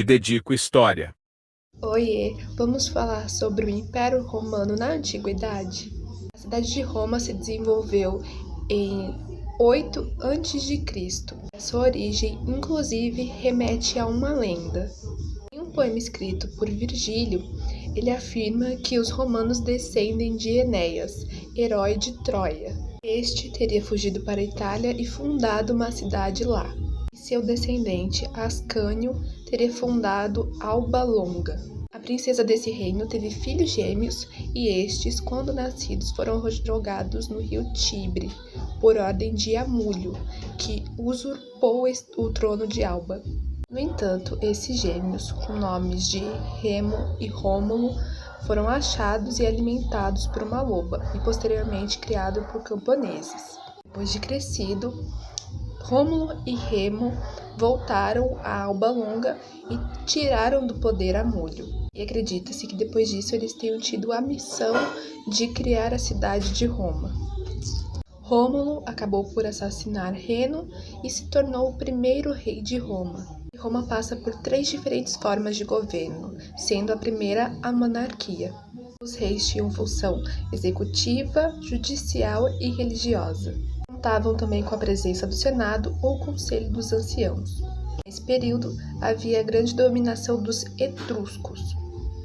te dedico história. Oiê, vamos falar sobre o Império Romano na Antiguidade? A cidade de Roma se desenvolveu em 8 a.C. Sua origem, inclusive, remete a uma lenda. Em um poema escrito por Virgílio, ele afirma que os romanos descendem de Enéas, herói de Troia. Este teria fugido para a Itália e fundado uma cidade lá. Seu descendente, Ascânio, teria fundado Alba Longa. A princesa desse reino teve filhos gêmeos e estes, quando nascidos, foram jogados no rio Tibre, por ordem de Amulho, que usurpou o trono de Alba. No entanto, esses gêmeos, com nomes de Remo e Rômulo, foram achados e alimentados por uma loba e posteriormente criados por camponeses. Depois de crescido, Rômulo e Remo voltaram a Alba Longa e tiraram do poder Amulho. E acredita-se que depois disso eles tenham tido a missão de criar a cidade de Roma. Rômulo acabou por assassinar Reno e se tornou o primeiro rei de Roma. Roma passa por 3 diferentes formas de governo, sendo a primeira a monarquia. Os reis tinham função executiva, judicial e religiosa. Contavam também com a presença do Senado ou Conselho dos Anciãos. Nesse período, havia grande dominação dos etruscos,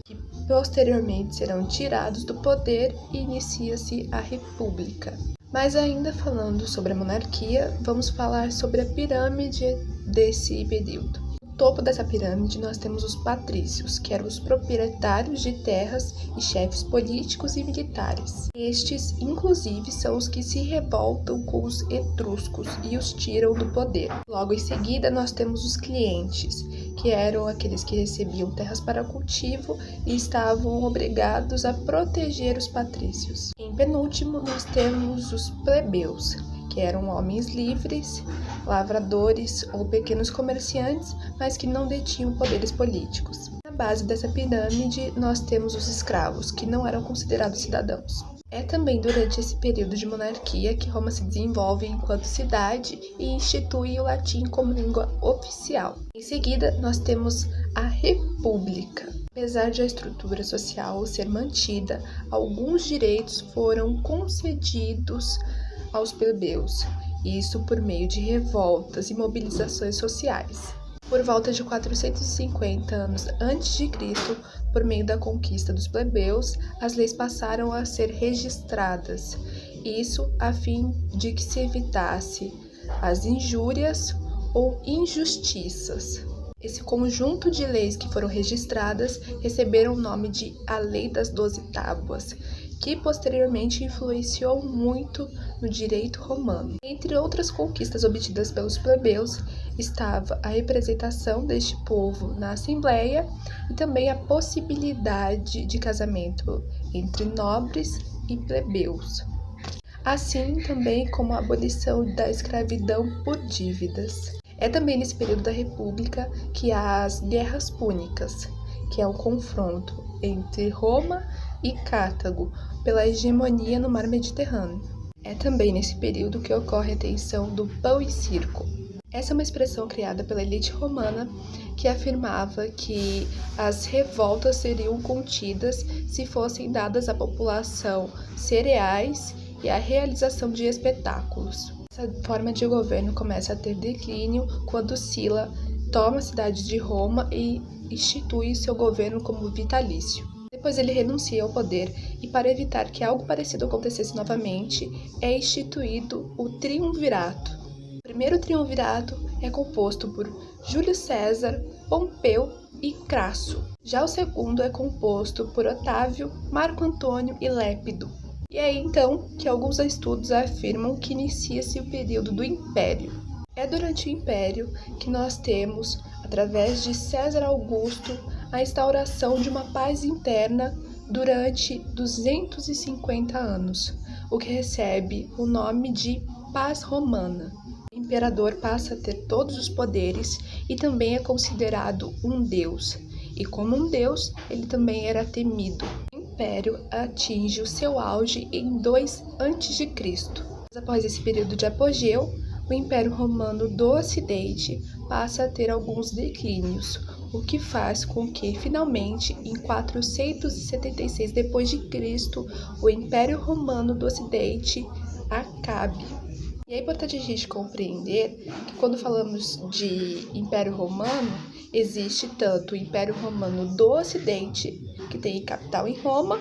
que posteriormente serão tirados do poder e inicia-se a República. Mas ainda falando sobre a monarquia, vamos falar sobre a pirâmide desse período. No topo dessa pirâmide nós temos os patrícios, que eram os proprietários de terras e chefes políticos e militares. Estes, inclusive, são os que se revoltam com os etruscos e os tiram do poder. Logo em seguida nós temos os clientes, que eram aqueles que recebiam terras para cultivo e estavam obrigados a proteger os patrícios. Em penúltimo nós temos os plebeus, que eram homens livres, lavradores ou pequenos comerciantes, mas que não detinham poderes políticos. Na base dessa pirâmide, nós temos os escravos, que não eram considerados cidadãos. É também durante esse período de monarquia que Roma se desenvolve enquanto cidade e institui o latim como língua oficial. Em seguida, nós temos a República. Apesar de a estrutura social ser mantida, alguns direitos foram concedidos aos plebeus, isso por meio de revoltas e mobilizações sociais. Por volta de 450 anos antes de Cristo, por meio da conquista dos plebeus, as leis passaram a ser registradas, isso a fim de que se evitasse as injúrias ou injustiças. Esse conjunto de leis que foram registradas receberam o nome de A Lei das 12 Tábuas, que posteriormente influenciou muito no direito romano. Entre outras conquistas obtidas pelos plebeus, estava a representação deste povo na Assembleia e também a possibilidade de casamento entre nobres e plebeus, assim também como a abolição da escravidão por dívidas. É também nesse período da República que há as Guerras Púnicas, que é um confronto entre Roma e Cartago pela hegemonia no mar Mediterrâneo. É também nesse período que ocorre a tensão do pão e circo. Essa é uma expressão criada pela elite romana que afirmava que as revoltas seriam contidas se fossem dadas à população cereais e a realização de espetáculos. Essa forma de governo começa a ter declínio quando Sila toma a cidade de Roma e institui seu governo como vitalício. Depois ele renuncia ao poder e, para evitar que algo parecido acontecesse novamente, é instituído o triunvirato. O primeiro triunvirato é composto por Júlio César, Pompeu e Crasso. Já o segundo é composto por Otávio, Marco Antônio e Lépido. E é então que alguns estudos afirmam que inicia-se o período do Império. É durante o Império que nós temos, através de César Augusto, a instauração de uma paz interna durante 250 anos, o que recebe o nome de Paz Romana. O imperador passa a ter todos os poderes e também é considerado um deus, e como um deus, ele também era temido. O império atinge o seu auge em 2 a.C. Após esse período de apogeu, o Império Romano do Ocidente passa a ter alguns declínios, o que faz com que, finalmente, em 476 d.C., o Império Romano do Ocidente acabe. E é importante a gente compreender que quando falamos de Império Romano, existe tanto o Império Romano do Ocidente, que tem capital em Roma,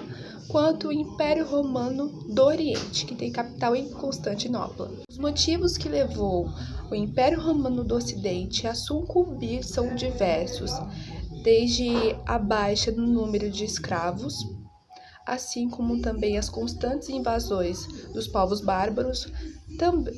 quanto o Império Romano do Oriente, que tem capital em Constantinopla. Os motivos que levou o Império Romano do Ocidente a sucumbir são diversos, desde a baixa no número de escravos, assim como também as constantes invasões dos povos bárbaros,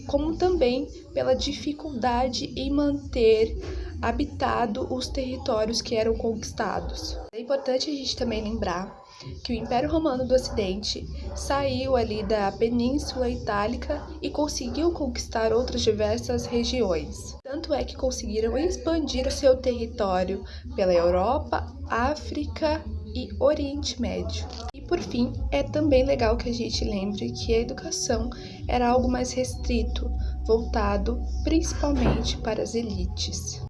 como também pela dificuldade em manter habitado os territórios que eram conquistados. É importante a gente também lembrar que o Império Romano do Ocidente saiu ali da Península Itálica e conseguiu conquistar outras diversas regiões. Tanto é que conseguiram expandir o seu território pela Europa, África e Oriente Médio. E por fim, é também legal que a gente lembre que a educação era algo mais restrito, voltado principalmente para as elites.